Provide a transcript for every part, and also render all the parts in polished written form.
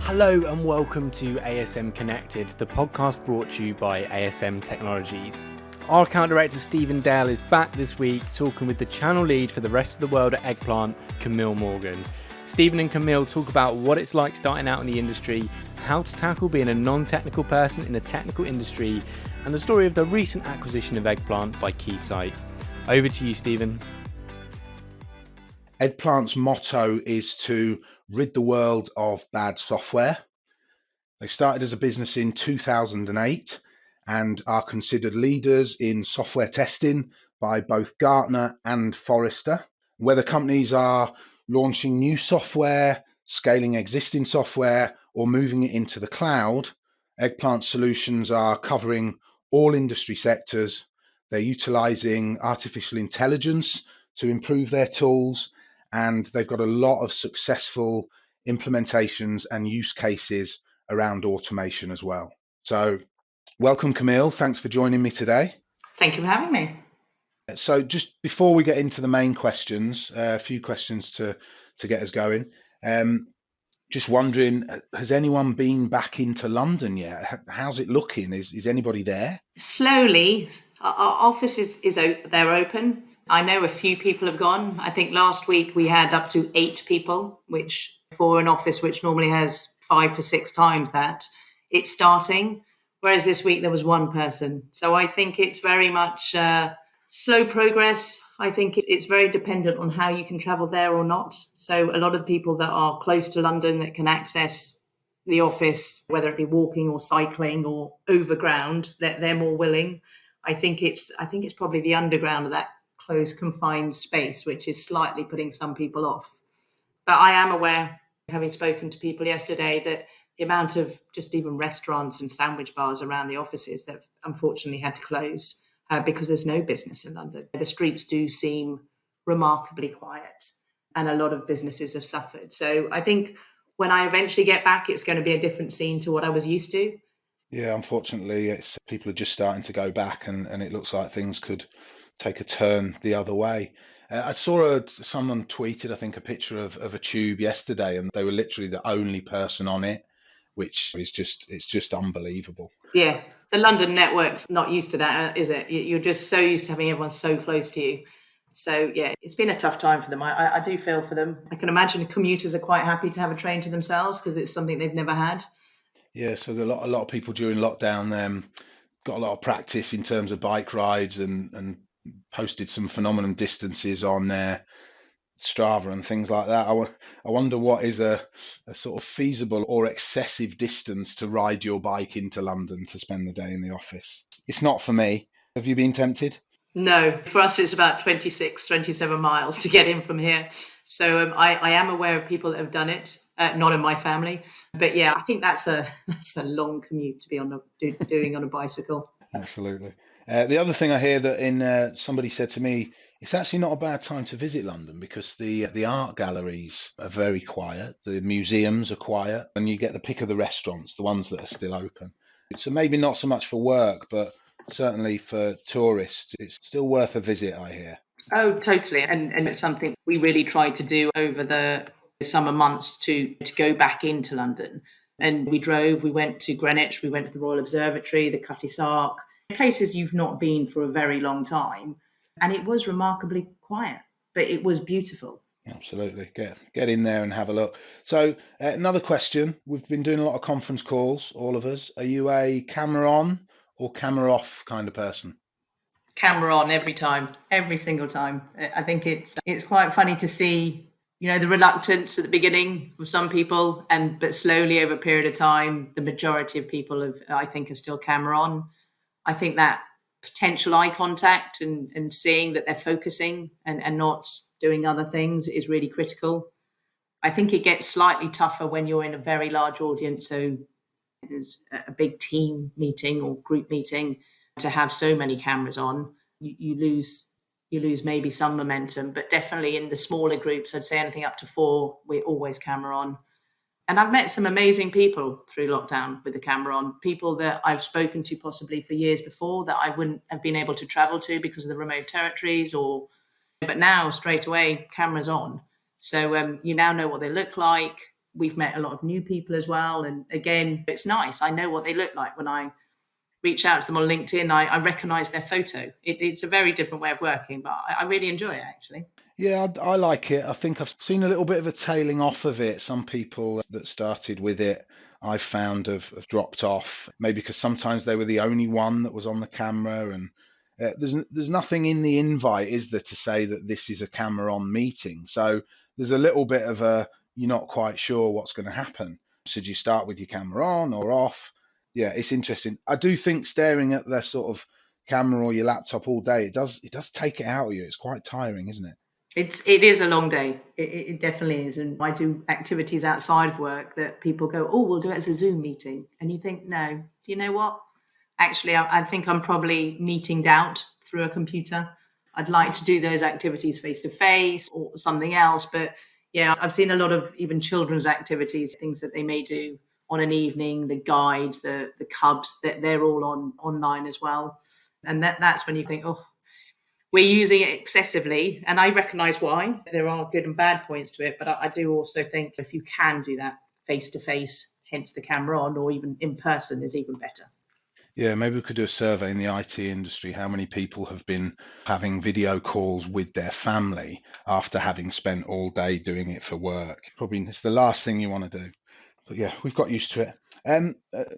Hello and welcome to ASM Connected, the podcast brought to you by ASM Technologies. Our account director Stephen Dale is back this week talking with the channel lead for the rest of the world at Eggplant, Camille Morgan. Stephen and Camille talk about what it's like starting out in the industry, how to tackle being a non-technical person in a technical industry, and the story of the recent acquisition of Eggplant by Keysight. Over to you, Stephen. Eggplant's motto is to rid the world of bad software. They started as a business in 2008 and are considered leaders in software testing by both Gartner and Forrester. Whether companies are launching new software, scaling existing software, or moving it into the cloud, Eggplant solutions are covering all industry sectors. They're utilizing artificial intelligence to improve their tools, and they've got a lot of successful implementations and use cases around automation as well. So welcome, Camille. Thanks for joining me today. Thank you for having me. So just before we get into the main questions, a few questions to get us going. Just wondering, has anyone been back into London yet? How's it looking? Is anybody there? Slowly. Our office they're open. I know a few people have gone. I think last week we had up to 8 people, which for an office which normally has 5 to 6 times that, it's starting. Whereas this week there was 1 person. So I think it's very much slow progress. I think it's very dependent on how you can travel there or not. So a lot of the people that are close to London that can access the office, whether it be walking or cycling or overground, they're more willing. I think it's probably the underground of that closed, confined space, which is slightly putting some people off. But I am aware, having spoken to people yesterday, that the amount of just even restaurants and sandwich bars around the offices that unfortunately had to close because there's no business in London. The streets do seem remarkably quiet and a lot of businesses have suffered. So I think when I eventually get back, it's going to be a different scene to what I was used to. Yeah, unfortunately, people are just starting to go back and it looks like things could take a turn the other way. I saw someone tweeted, I think, a picture of a tube yesterday, and they were literally the only person on it, which is just unbelievable. Yeah, the London network's not used to that, is it? You're just so used to having everyone so close to you. So yeah, it's been a tough time for them. I do feel for them. I can imagine commuters are quite happy to have a train to themselves because it's something they've never had. Yeah, so a lot of people during lockdown got a lot of practice in terms of bike rides and posted some phenomenal distances on their Strava and things like that. I wonder what is a sort of feasible or excessive distance to ride your bike into London to spend the day in the office. It's not for me. Have you been tempted? No, for us it's about 27 miles to get in from here. So I am aware of people that have done it, not in my family. But yeah, I think that's a long commute to be doing on a bicycle. Absolutely. The other thing I hear that somebody said to me, it's actually not a bad time to visit London because the art galleries are very quiet, the museums are quiet, and you get the pick of the restaurants, the ones that are still open. So maybe not so much for work, but certainly for tourists, it's still worth a visit, I hear. Oh, totally. And it's something we really tried to do over the summer months to go back into London. And we went to Greenwich, we went to the Royal Observatory, the Cutty Sark, places you've not been for a very long time. And it was remarkably quiet, but it was beautiful. Absolutely. Get in there and have a look. So another question. We've been doing a lot of conference calls, all of us. Are you a camera on or camera off kind of person? Camera on every time, every single time. I think it's quite funny to see, the reluctance at the beginning of some people, but slowly over a period of time, the majority of people I think are still camera on. I think that potential eye contact and seeing that they're focusing and not doing other things is really critical. I think it gets slightly tougher when you're in a very large audience. So there's a big team meeting or group meeting to have so many cameras on, you lose maybe some momentum, but definitely in the smaller groups, I'd say anything up to 4, we're always camera on. And I've met some amazing people through lockdown with the camera on, people that I've spoken to possibly for years before that I wouldn't have been able to travel to because of the remote territories but now straight away cameras on. So you now know what they look like. We've met a lot of new people as well. And again, it's nice. I know what they look like when I reach out to them on LinkedIn. I recognize their photo. It's a very different way of working, but I really enjoy it, actually. Yeah, I like it. I think I've seen a little bit of a tailing off of it. Some people that started with it, I've found have dropped off, maybe because sometimes they were the only one that was on the camera. And there's nothing in the invite, is there, to say that this is a camera on meeting. So there's a little bit of you're not quite sure what's going to happen. Should you start with your camera on or off? Yeah, it's interesting. I do think staring at the sort of camera or your laptop all day, it does take it out of you. It's quite tiring, isn't it? It is a long day. It definitely is. And I do activities outside of work that people go, oh, we'll do it as a Zoom meeting. And you think, no, do you know what? Actually, I think I'm probably meetinged out through a computer. I'd like to do those activities face to face or something else. But yeah, I've seen a lot of even children's activities, things that they may do on an evening, the guides, the cubs, that they're all online as well. And that's when you think, oh, we're using it excessively, and I recognise why. There are good and bad points to it, but I do also think if you can do that face-to-face, hence the camera on, or even in person, is even better. Yeah, maybe we could do a survey in the IT industry. How many people have been having video calls with their family after having spent all day doing it for work? Probably it's the last thing you want to do. But yeah, we've got used to it.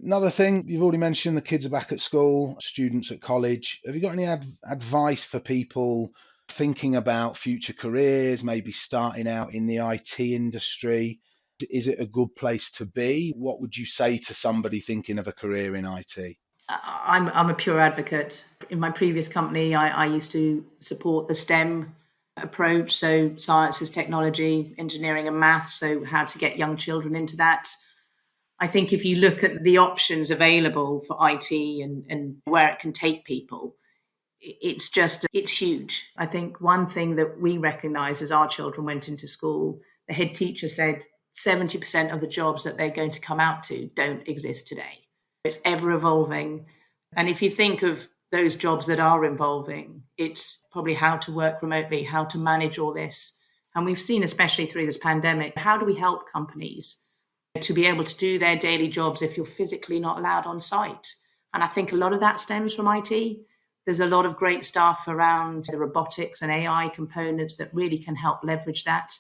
Another thing, you've already mentioned the kids are back at school, students at college. Have you got any advice for people thinking about future careers, maybe starting out in the IT industry? Is it a good place to be? What would you say to somebody thinking of a career in IT? I'm a pure advocate. In my previous company, I used to support the STEM approach, so sciences, technology, engineering and maths, so how to get young children into that. I think if you look at the options available for IT and where it can take people, it's huge. I think one thing that we recognise as our children went into school, the head teacher said 70% of the jobs that they're going to come out to don't exist today. It's ever evolving. And if you think of those jobs that are evolving, it's probably how to work remotely, how to manage all this. And we've seen, especially through this pandemic, how do we help companies to be able to do their daily jobs if you're physically not allowed on site? And I think a lot of that stems from IT. There's a lot of great stuff around the robotics and AI components that really can help leverage that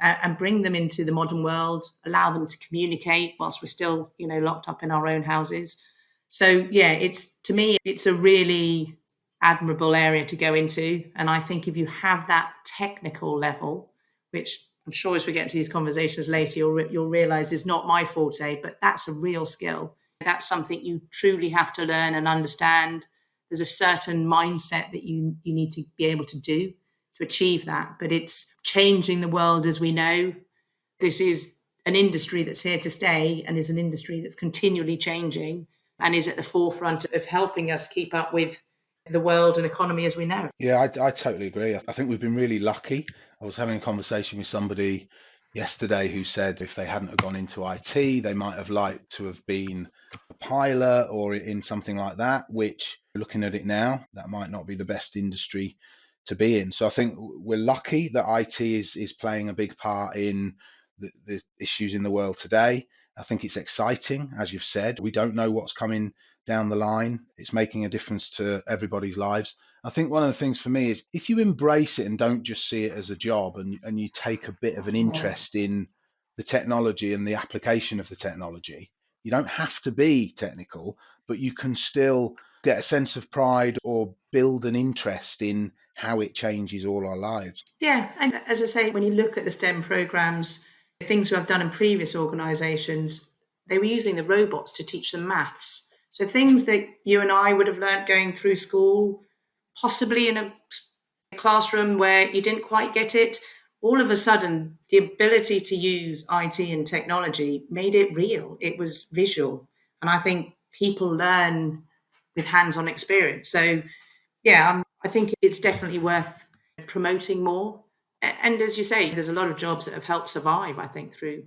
and bring them into the modern world, allow them to communicate whilst we're still, locked up in our own houses. So yeah, to me, it's a really admirable area to go into. And I think if you have that technical level, which I'm sure as we get into these conversations later, you'll realize is not my forte, but that's a real skill. That's something you truly have to learn and understand. There's a certain mindset that you need to be able to do to achieve that. But it's changing the world as we know. This is an industry that's here to stay and is an industry that's continually changing and is at the forefront of helping us keep up with the world and economy as we know it. Yeah, I totally agree. I think we've been really lucky. I was having a conversation with somebody yesterday who said if they hadn't have gone into IT, they might have liked to have been a pilot or in something like that, which looking at it now, that might not be the best industry to be in. So I think we're lucky that IT is playing a big part in the issues in the world today. I think it's exciting, as you've said. We don't know what's coming down the line. It's making a difference to everybody's lives. I think one of the things for me is if you embrace it and don't just see it as a job and you take a bit of an interest in the technology and the application of the technology, you don't have to be technical, but you can still get a sense of pride or build an interest in how it changes all our lives. Yeah, and as I say, when you look at the STEM programs, things I've done in previous organisations, they were using the robots to teach them maths. So things that you and I would have learnt going through school, possibly in a classroom where you didn't quite get it, all of a sudden, the ability to use IT and technology made it real. It was visual. And I think people learn with hands-on experience. So yeah, I think it's definitely worth promoting more. And as you say, there's a lot of jobs that have helped survive, I think, through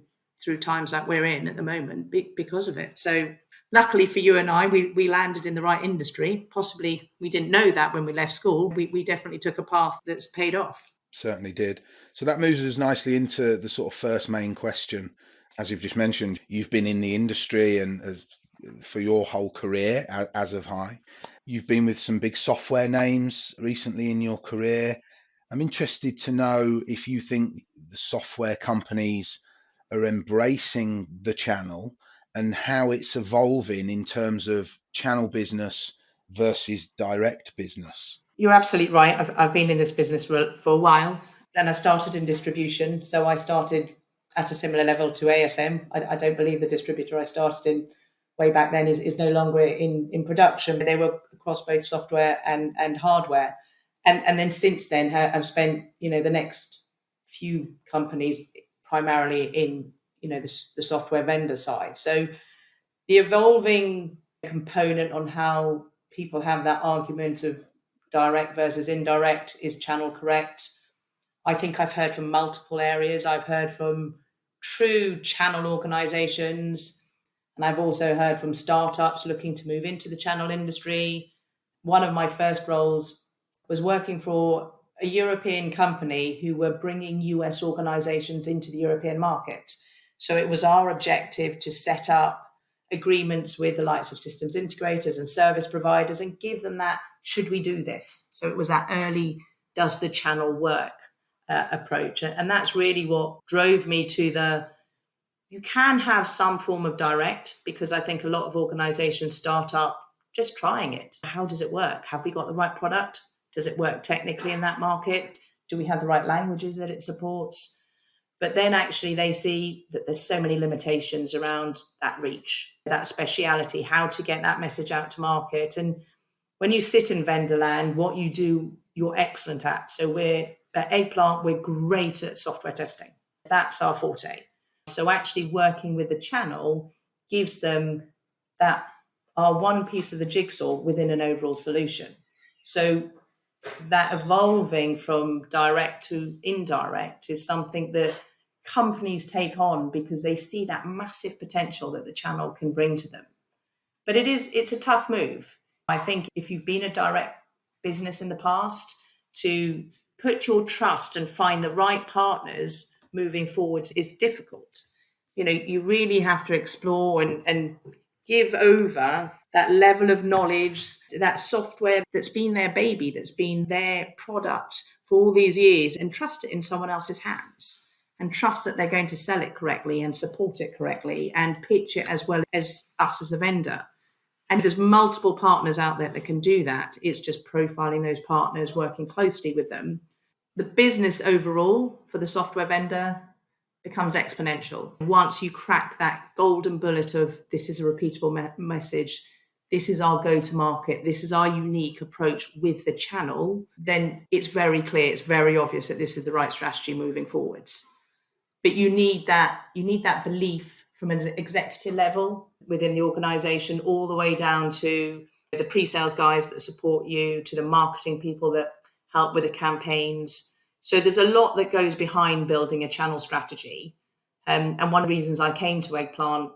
times like we're in at the moment because of it. So luckily for you and I, we landed in the right industry. Possibly we didn't know that when we left school. We definitely took a path that's paid off. Certainly did. So that moves us nicely into the sort of first main question. As you've just mentioned, you've been in the industry and for your whole career, as have I. You've been with some big software names recently in your career. I'm interested to know if you think the software companies are embracing the channel and how it's evolving in terms of channel business versus direct business. You're absolutely right. I've been in this business for a while. Then I started in distribution. So I started at a similar level to ASM. I don't believe the distributor I started in way back then is no longer in production. They were across both software and hardware. And then since then, I've spent, the next few companies primarily in, the software vendor side. So the evolving component on how people have that argument of direct versus indirect, is channel correct? I think I've heard from multiple areas. I've heard from true channel organizations, and I've also heard from startups looking to move into the channel industry. One of my first roles was working for a European company who were bringing US organizations into the European market. So it was our objective to set up agreements with the likes of systems integrators and service providers and give them that, should we do this? So it was that early, does the channel work approach. And that's really what drove me to you can have some form of direct, because I think a lot of organizations start up just trying it. How does it work? Have we got the right product? Does it work technically in that market? Do we have the right languages that it supports? But then actually they see that there's so many limitations around that reach, that speciality, how to get that message out to market. And when you sit in vendor land, what you do, you're excellent at. So at Eggplant, we're great at software testing. That's our forte. So actually working with the channel gives them our one piece of the jigsaw within an overall solution. So that evolving from direct to indirect is something that companies take on because they see that massive potential that the channel can bring to them. But it's a tough move. I think if you've been a direct business in the past, to put your trust and find the right partners moving forward is difficult. You really have to explore and give over that level of knowledge, that software that's been their baby, that's been their product for all these years, and trust it in someone else's hands, and trust that they're going to sell it correctly and support it correctly and pitch it as well as us as a vendor. And there's multiple partners out there that can do that. It's just profiling those partners, working closely with them. The business overall for the software vendor becomes exponential. Once you crack that golden bullet of this is a repeatable message, this is our go-to-market, this is our unique approach with the channel, then it's very clear, it's very obvious that this is the right strategy moving forwards. But you need that belief from an executive level within the organization, all the way down to the pre-sales guys that support you, to the marketing people that help with the campaigns. So there's a lot that goes behind building a channel strategy. And one of the reasons I came to Eggplant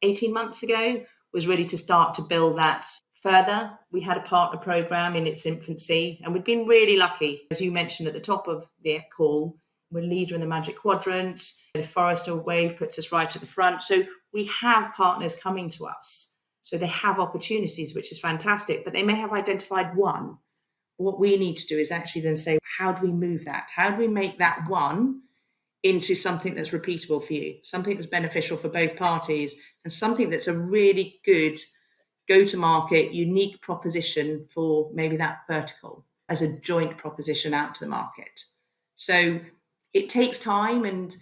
18 months ago was really to start to build that further. We had a partner program in its infancy, and we'd been really lucky. As you mentioned at the top of the call, we're leader in the Magic Quadrant. The Forrester Wave puts us right at the front. So we have partners coming to us. So they have opportunities, which is fantastic, but they may have identified one. What we need to do is actually then say, how do we move that? How do we make that one into something that's repeatable for you, something that's beneficial for both parties, and something that's a really good go-to-market, unique proposition for maybe that vertical as a joint proposition out to the market. So it takes time, and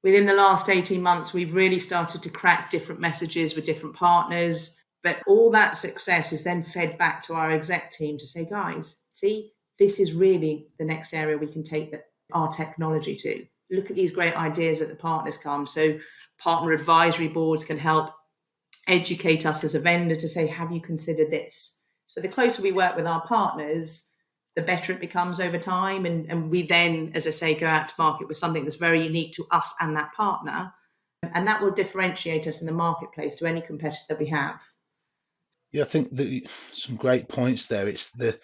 within the last 18 months, we've really started to crack different messages with different partners. But all that success is then fed back to our exec team to say, guys, see, this is really the next area we can take our technology to. Look at these great ideas that the partners come. So partner advisory boards can help educate us as a vendor to say, have you considered this? So the closer we work with our partners, the better it becomes over time. And we then, as I say, go out to market with something that's very unique to us and that partner. And that will differentiate us in the marketplace to any competitor that we have. Yeah, I think that some great points there. It's the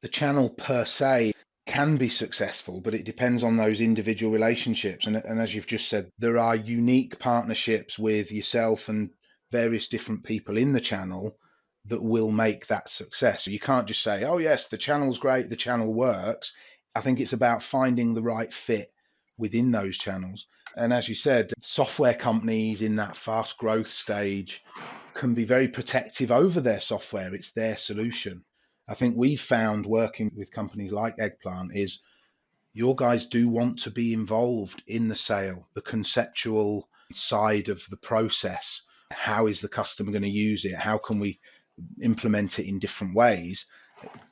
channel per se can be successful, but it depends on those individual relationships. And as you've just said, there are unique partnerships with yourself and various different people in the channel that will make that success. You can't just say, oh, yes, the channel's great, the channel works. I think it's about finding the right fit within those channels. And as you said, software companies in that fast growth stage can be very protective over their software. It's their solution. I think we've found working with companies like Eggplant is your guys do want to be involved in the sale, the conceptual side of the process. How is the customer going to use it? How can we implement it in different ways?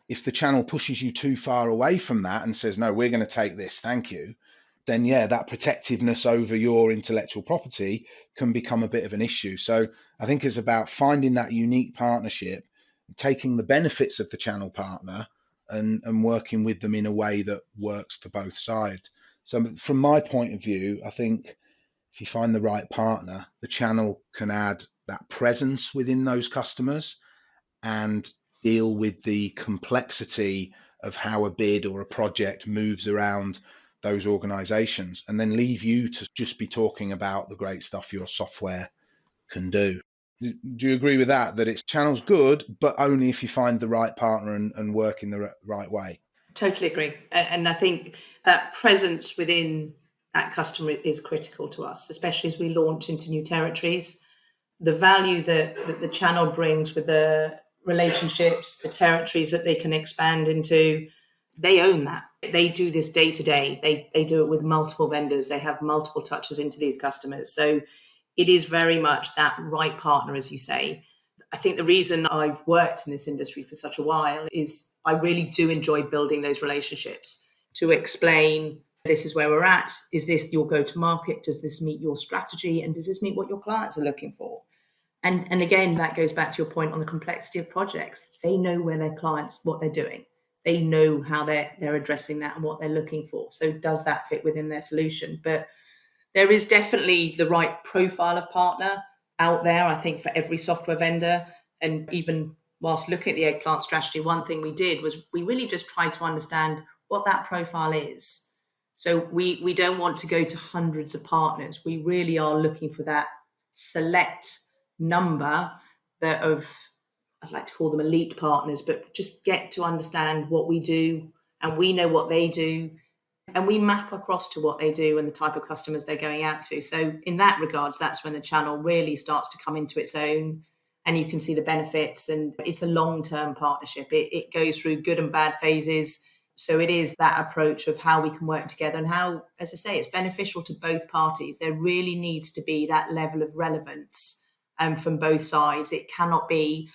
If the channel pushes you too far away from that and says, no, we're going to take this, thank you, then yeah, that protectiveness over your intellectual property can become a bit of an issue. So I think it's about finding that unique partnership, taking the benefits of the channel partner and working with them in a way that works for both sides. So from my point of view, I think if you find the right partner, the channel can add that presence within those customers and deal with the complexity of how a bid or a project moves around those organizations, and then leave you to just be talking about the great stuff your software can do. Do you agree with that? That it's channel's good, but only if you find the right partner and work in the right way? Totally agree. And I think that presence within that customer is critical to us, especially as we launch into new territories. The value that the channel brings with the relationships, the territories that they can expand into, they own that. They do this day to day. They do it with multiple vendors. They have multiple touches into these customers. So it is very much that right partner, as you say. I think the reason I've worked in this industry for such a while is I really do enjoy building those relationships to explain this is where we're at. Is this your go-to-market? Does this meet your strategy? And does this meet what your clients are looking for? And again, that goes back to your point on the complexity of projects. They know where their clients, what they're doing. They know how they're addressing that and what they're looking for. So does that fit within their solution? But there is definitely the right profile of partner out there, I think, for every software vendor. And even whilst looking at the Eggplant strategy, one thing we did was we really just tried to understand what that profile is. So we don't want to go to hundreds of partners. We really are looking for that select number that of, I'd like to call them elite partners, but just get to understand what we do and we know what they do. And we map across to what they do and the type of customers they're going out to. So in that regards, that's when the channel really starts to come into its own and you can see the benefits. And it's a long-term partnership. It goes through good and bad phases. So it is that approach of how we can work together and how, as I say, it's beneficial to both parties. There really needs to be that level of relevance from both sides. It cannot be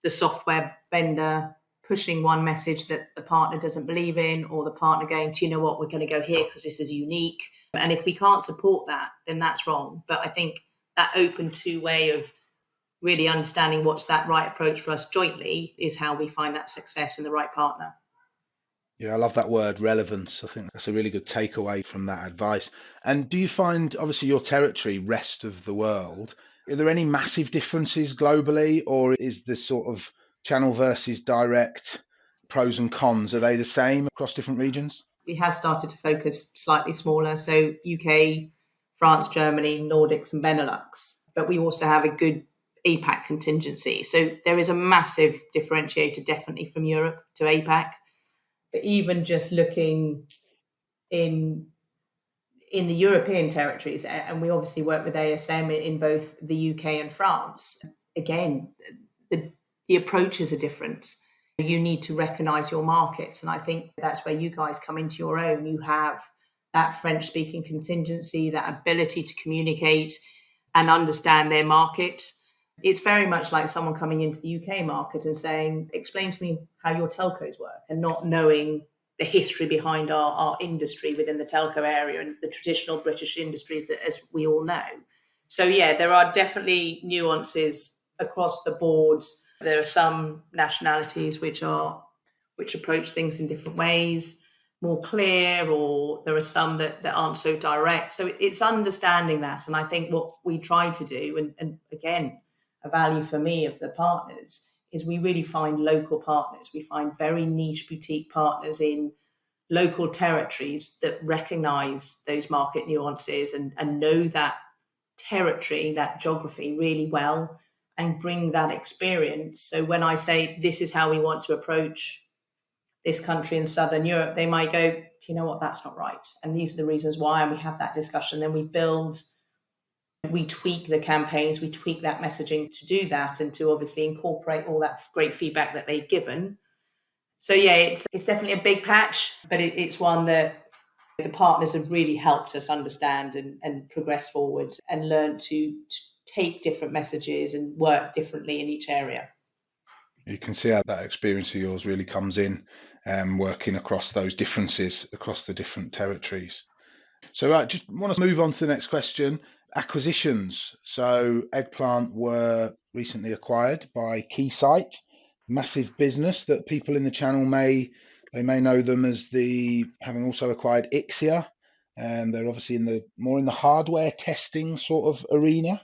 the software vendor pushing one message that the partner doesn't believe in, or the partner going, do you know what, we're going to go here because this is unique. And if we can't support that, then that's wrong. But I think that open two-way of really understanding what's that right approach for us jointly is how we find that success in the right partner. Yeah, I love that word, relevance. I think that's a really good takeaway from that advice. And do you find, obviously, your territory, rest of the world, are there any massive differences globally, or is this sort of channel versus direct pros and cons, are they the same across different regions? We have started to focus slightly smaller, so UK, France, Germany, Nordics and Benelux, but we also have a good APAC contingency. So there is a massive differentiator definitely from Europe to APAC. But even just looking in the European territories, and we obviously work with ASM in both the UK and France, again, the approaches are different. You need to recognize your markets. And I think that's where you guys come into your own. You have that French-speaking contingency, that ability to communicate and understand their market. It's very much like someone coming into the UK market and saying, explain to me how your telcos work, and not knowing the history behind our industry within the telco area and the traditional British industries that, as we all know. So yeah, there are definitely nuances across the board. There are some nationalities which approach things in different ways, more clear, or there are some that aren't so direct. So it's understanding that. And I think what we try to do, and again, a value for me of the partners, is we really find local partners. We find very niche boutique partners in local territories that recognize those market nuances and know that territory, that geography really well, and bring that experience. So when I say this is how we want to approach this country in Southern Europe, they might go, do you know what, that's not right. And these are the reasons why. And we have that discussion. Then we tweak the campaigns, we tweak that messaging to do that and to obviously incorporate all that great feedback that they've given. So yeah, it's definitely a big patch, but it's one that the partners have really helped us understand and progress forwards and learn to take different messages and work differently in each area. You can see how that experience of yours really comes in, working across those differences across the different territories. So I just want to move on to the next question. Acquisitions. So Eggplant were recently acquired by Keysight, massive business that people in the channel may know them as having also acquired Ixia. They're obviously more in the hardware testing sort of arena.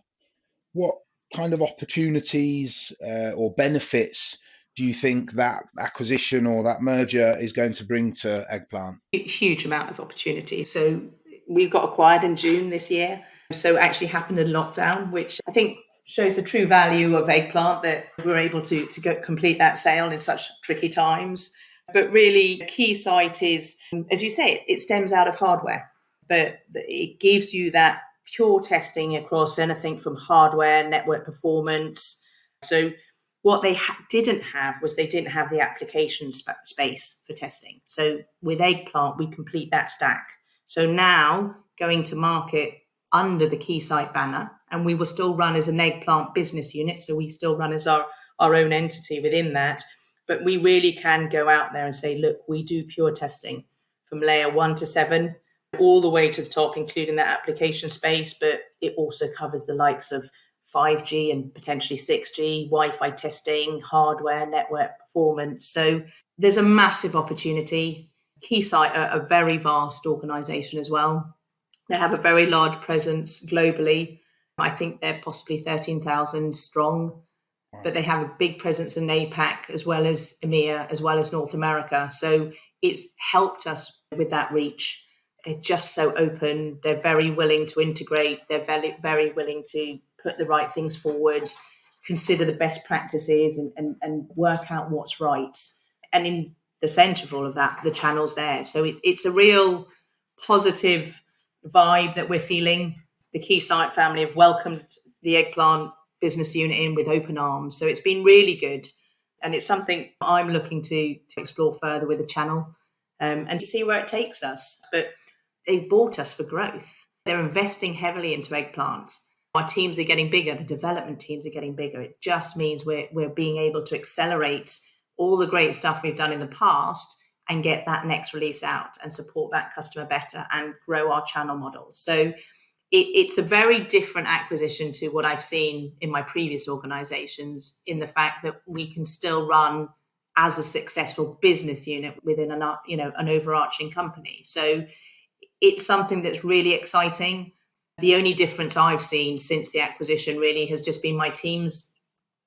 What kind of opportunities or benefits do you think that acquisition or that merger is going to bring to Eggplant? Huge amount of opportunity. So we got acquired in June this year. So it actually happened in lockdown, which I think shows the true value of Eggplant, that we're able to go complete that sale in such tricky times. But really, Keysight is, as you say, it stems out of hardware, but it gives you that pure testing across anything from hardware, network performance. So what they didn't have was they didn't have the application space for testing. So with Eggplant, we complete that stack. So now going to market under the Keysight banner, and we will still run as an Eggplant business unit. So we still run as our own entity within that. But we really can go out there and say, look, we do pure testing from layer 1 to 7, all the way to the top, including that application space. But it also covers the likes of 5G and potentially 6G, Wi-Fi testing, hardware, network performance. So there's a massive opportunity. Keysight are a very vast organization as well. They have a very large presence globally. I think they're possibly 13,000 strong, but they have a big presence in APAC as well as EMEA, as well as North America. So it's helped us with that reach. They're just so open. They're very willing to integrate. They're very, very willing to put the right things forwards, consider the best practices and work out what's right. And in the center of all of that, the channel's there. So it's a real positive vibe that we're feeling. The Keysight family have welcomed the Eggplant business unit in with open arms. So it's been really good. And it's something I'm looking to explore further with the channel and see where it takes us. But they've bought us for growth. They're investing heavily into Eggplant. Our teams are getting bigger. The development teams are getting bigger. It just means we're being able to accelerate all the great stuff we've done in the past and get that next release out and support that customer better and grow our channel model. So it's a very different acquisition to what I've seen in my previous organizations, in the fact that we can still run as a successful business unit within an overarching company. So it's something that's really exciting. The only difference I've seen since the acquisition really has just been my teams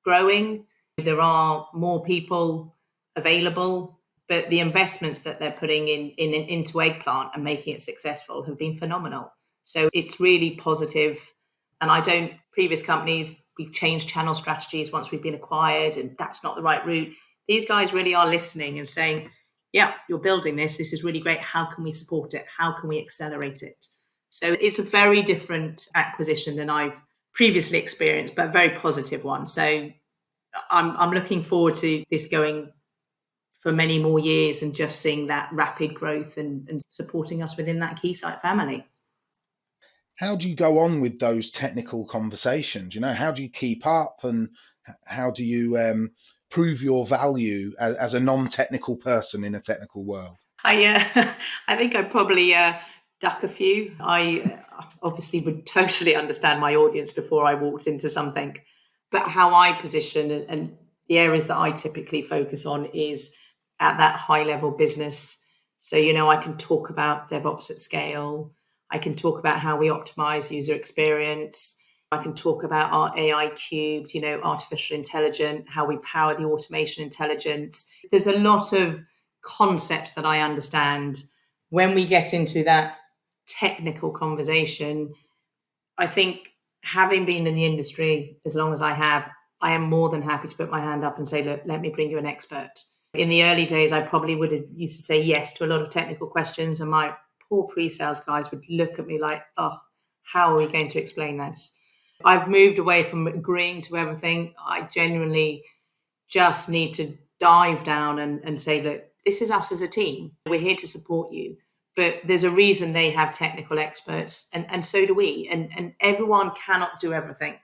growing. There are more people available, but the investments that they're putting into Eggplant and making it successful have been phenomenal. So it's really positive. And previous companies, we've changed channel strategies once we've been acquired, and that's not the right route. These guys really are listening and saying, yeah, you're building this. This is really great. How can we support it? How can we accelerate it? So it's a very different acquisition than I've previously experienced, but a very positive one. So I'm looking forward to this going for many more years and just seeing that rapid growth and supporting us within that Keysight family. How do you go on with those technical conversations? How do you keep up, and how do you prove your value as a non-technical person in a technical world? I think I probably duck a few. I obviously would totally understand my audience before I walked into something, but how I position and the areas that I typically focus on is at that high level business. So, I can talk about DevOps at scale. I can talk about how we optimize user experience. I can talk about our AI cubed, artificial intelligence, how we power the automation intelligence. There's a lot of concepts that I understand. When we get into that technical conversation, I think, having been in the industry as long as I have, I am more than happy to put my hand up and say, look, let me bring you an expert. In the early days, I probably would have used to say yes to a lot of technical questions, and my poor pre-sales guys would look at me like, oh, how are we going to explain this? I've moved away from agreeing to everything. I genuinely just need to dive down and say, look, this is us as a team. We're here to support you. But there's a reason they have technical experts, and so do we. And everyone cannot do everything.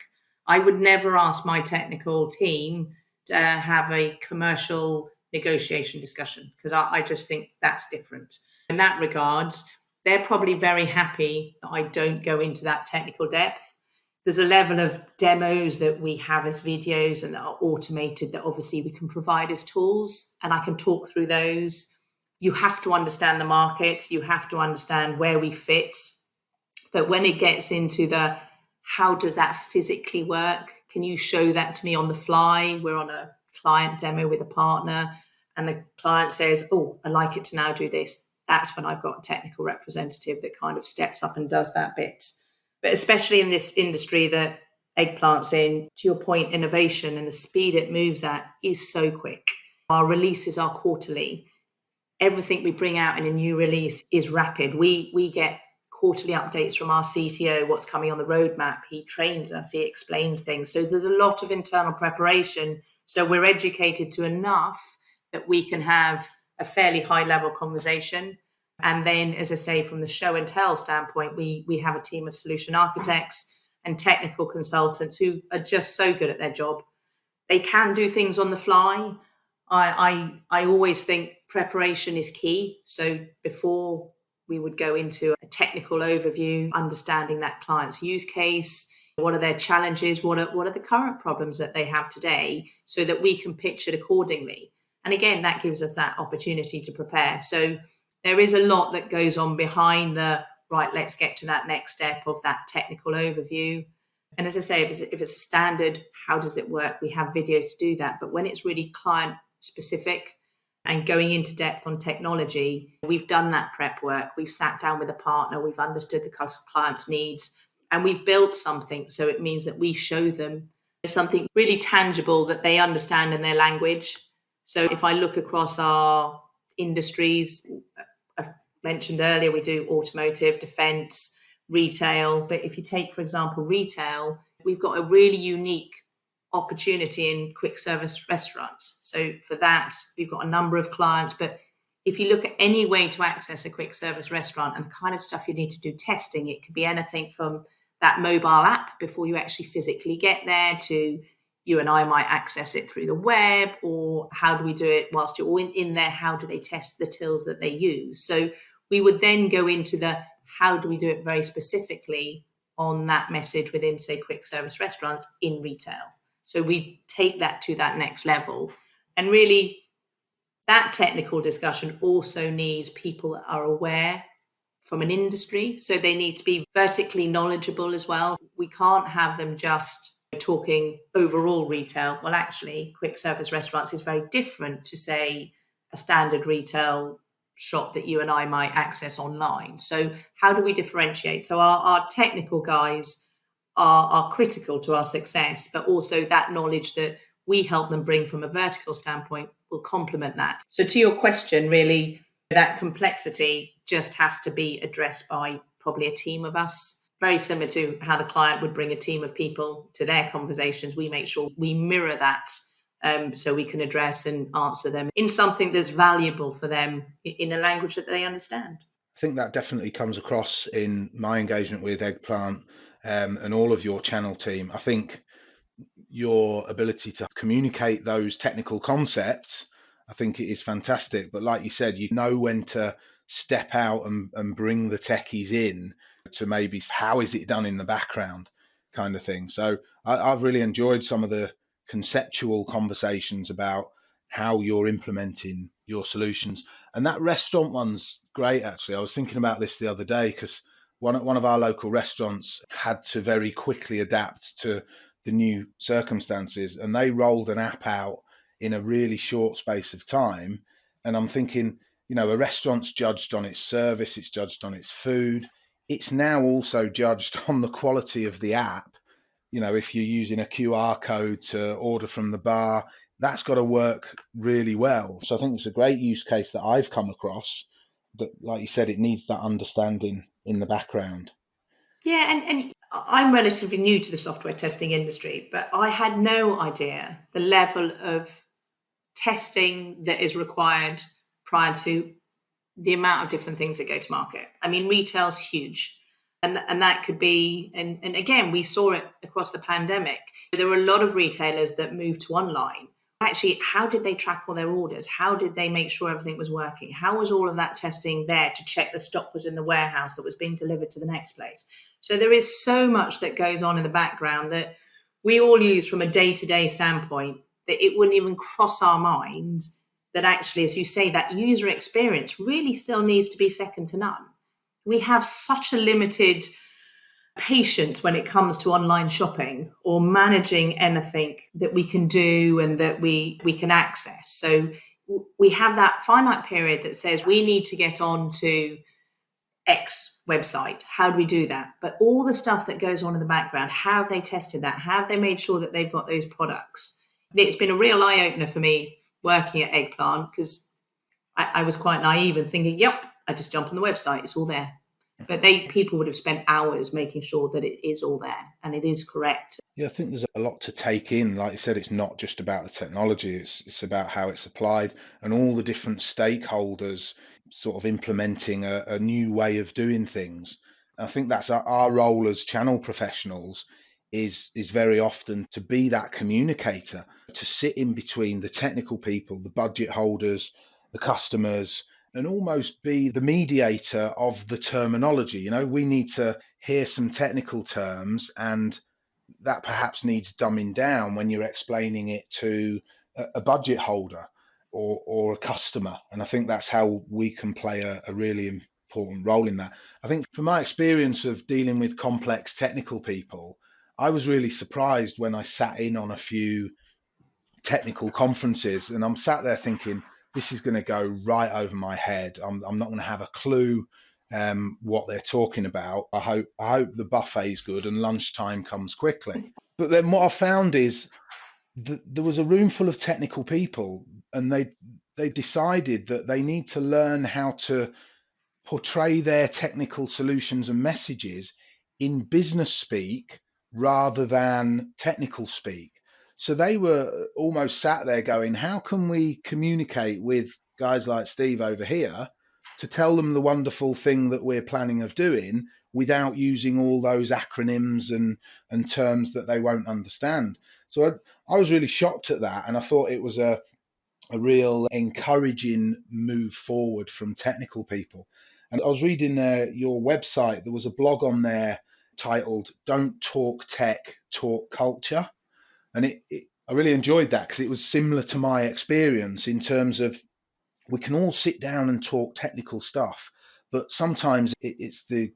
I would never ask my technical team to have a commercial negotiation discussion, because I just think that's different. In that regards, they're probably very happy that I don't go into that technical depth. There's a level of demos that we have as videos and that are automated that obviously we can provide as tools, and I can talk through those. You have to understand the market. You have to understand where we fit. But when it gets into the how does that physically work? Can you show that to me on the fly? We're on a client demo with a partner and the client says, oh, I'd like it to now do this. That's when I've got a technical representative that kind of steps up and does that bit. But especially in this industry that Eggplant's in, to your point, innovation and the speed it moves at is so quick. Our releases are quarterly. Everything we bring out in a new release is rapid. We get quarterly updates from our CTO, what's coming on the roadmap. He trains us, he explains things. So there's a lot of internal preparation. So we're educated to enough that we can have a fairly high level conversation. And then, as I say, from the show and tell standpoint, we have a team of solution architects and technical consultants who are just so good at their job. They can do things on the fly. I always think preparation is key. So before we would go into a technical overview, understanding that client's use case, what are their challenges, what are the current problems that they have today, so that we can pitch it accordingly. And again, that gives us that opportunity to prepare. So there is a lot that goes on behind the, right, let's get to that next step of that technical overview. And as I say, if it's a standard, how does it work? We have videos to do that. But when it's really client specific and going into depth on technology, we've done that prep work. We've sat down with a partner. We've understood the client's needs, and we've built something. So it means that we show them something really tangible that they understand in their language. So if I look across our industries, I've mentioned earlier, we do automotive, defense, retail. But if you take, for example, retail, we've got a really unique opportunity in quick service restaurants. So for that, we've got a number of clients. But if you look at any way to access a quick service restaurant and the kind of stuff you need to do testing, it could be anything from that mobile app before you actually physically get there, to you and I might access it through the web, or how do we do it whilst you're all in there? How do they test the tills that they use? So we would then go into the how do we do it very specifically on that message within, say, quick service restaurants in retail. So we take that to that next level. And really, that technical discussion also needs people that are aware from an industry. So they need to be vertically knowledgeable as well. We can't have them just talking overall retail. Well, actually, quick service restaurants is very different to, say, a standard retail shop that you and I might access online. So how do we differentiate? So our technical guys are critical to our success, but also that knowledge that we help them bring from a vertical standpoint will complement that. So to your question, really, that complexity just has to be addressed by probably a team of us. Very similar to how the client would bring a team of people to their conversations. We make sure we mirror that so we can address and answer them in something that's valuable for them in a language that they understand. I think that definitely comes across in my engagement with Eggplant and all of your channel team. I think your ability to communicate those technical concepts, I think it is fantastic. But like you said, you know when to step out and bring the techies in to maybe how is it done in the background kind of thing. So I've really enjoyed some of the conceptual conversations about how you're implementing your solutions. And that restaurant one's great, actually. I was thinking about this the other day because one of our local restaurants had to very quickly adapt to the new circumstances, and they rolled an app out in a really short space of time. And I'm thinking, a restaurant's judged on its service, it's judged on its food. It's now also judged on the quality of the app. If you're using a QR code to order from the bar, that's got to work really well. So I think it's a great use case that I've come across that, like you said, it needs that understanding in the background. Yeah, and I'm relatively new to the software testing industry, but I had no idea the level of testing that is required prior to the amount of different things that go to market. I mean, retail's huge. And that could be, and again, we saw it across the pandemic. There were a lot of retailers that moved to online. Actually, how did they track all their orders? How did they make sure everything was working? How was all of that testing there to check the stock was in the warehouse that was being delivered to the next place? So there is so much that goes on in the background that we all use from a day-to-day standpoint that it wouldn't even cross our minds that actually, as you say, that user experience really still needs to be second to none. We have such a limited patience when it comes to online shopping or managing anything that we can do and that we can access. So we have that finite period that says we need to get on to X website. How do we do that? But all the stuff that goes on in the background, how have they tested that? How have they made sure that they've got those products? It's been a real eye-opener for me working at Eggplant, because I was quite naive and thinking, yep, I just jump on the website, it's all there. But people would have spent hours making sure that it is all there and it is correct. Yeah, I think there's a lot to take in. Like you said, it's not just about the technology, it's about how it's applied and all the different stakeholders sort of implementing a new way of doing things. I think that's our role as channel professionals is very often to be that communicator, to sit in between the technical people, the budget holders, the customers, and almost be the mediator of the terminology. We need to hear some technical terms, and that perhaps needs dumbing down when you're explaining it to a budget holder or a customer. And I think that's how we can play a really important role in that. I think from my experience of dealing with complex technical people, I was really surprised when I sat in on a few technical conferences and I'm sat there thinking, this is going to go right over my head. I'm not going to have a clue what they're talking about. I hope the buffet's good and lunchtime comes quickly. But then what I found is that there was a room full of technical people, and they decided that they need to learn how to portray their technical solutions and messages in business speak rather than technical speak. So they were almost sat there going, how can we communicate with guys like Steve over here to tell them the wonderful thing that we're planning of doing without using all those acronyms and terms that they won't understand? So I was really shocked at that, and I thought it was a real encouraging move forward from technical people. And I was reading your website, there was a blog on there titled Don't Talk Tech, Talk Culture. And I really enjoyed that because it was similar to my experience in terms of we can all sit down and talk technical stuff, but sometimes it's the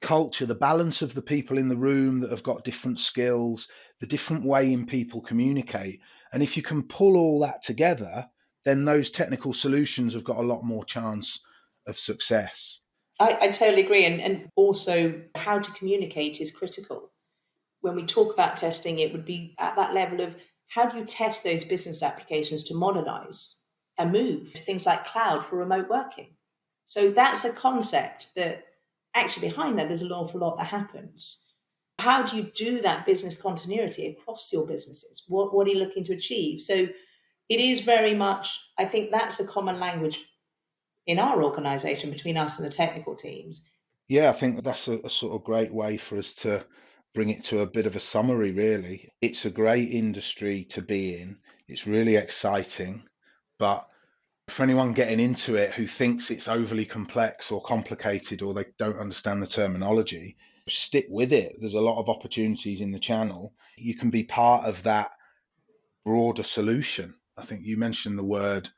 culture, the balance of the people in the room that have got different skills, the different way in people communicate. And if you can pull all that together, then those technical solutions have got a lot more chance of success. I totally agree. And also how to communicate is critical. When we talk about testing, it would be at that level of how do you test those business applications to modernize and move to things like cloud for remote working? So that's a concept that actually behind that, there's an awful lot that happens. How do you do that business continuity across your businesses? What are you looking to achieve? So it is very much, I think that's a common language in our organization between us and the technical teams. Yeah, I think that's a sort of great way for us to bring it to a bit of a summary, really. It's a great industry to be in. It's really exciting, but for anyone getting into it who thinks it's overly complex or complicated or they don't understand the terminology, stick with it. There's a lot of opportunities in the channel. You can be part of that broader solution. I think you mentioned the word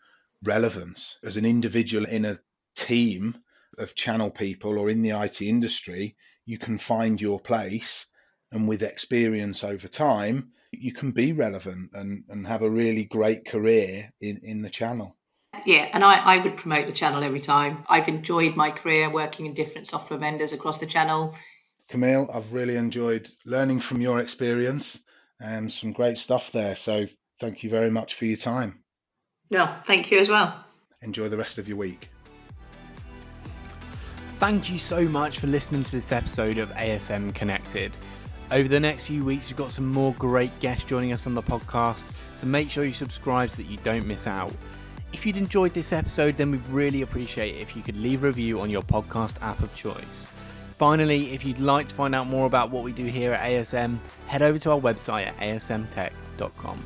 relevance. As an individual in a team of channel people or in the IT industry, you can find your place, and with experience over time, you can be relevant and have a really great career in the channel. Yeah, and I would promote the channel every time. I've enjoyed my career working in different software vendors across the channel. Camille, I've really enjoyed learning from your experience and some great stuff there. So thank you very much for your time. Yeah, thank you as well. Enjoy the rest of your week. Thank you so much for listening to this episode of ASM Connected. Over the next few weeks, we've got some more great guests joining us on the podcast, so make sure you subscribe so that you don't miss out. If you'd enjoyed this episode, then we'd really appreciate it if you could leave a review on your podcast app of choice. Finally, if you'd like to find out more about what we do here at ASM, head over to our website at asmtech.com.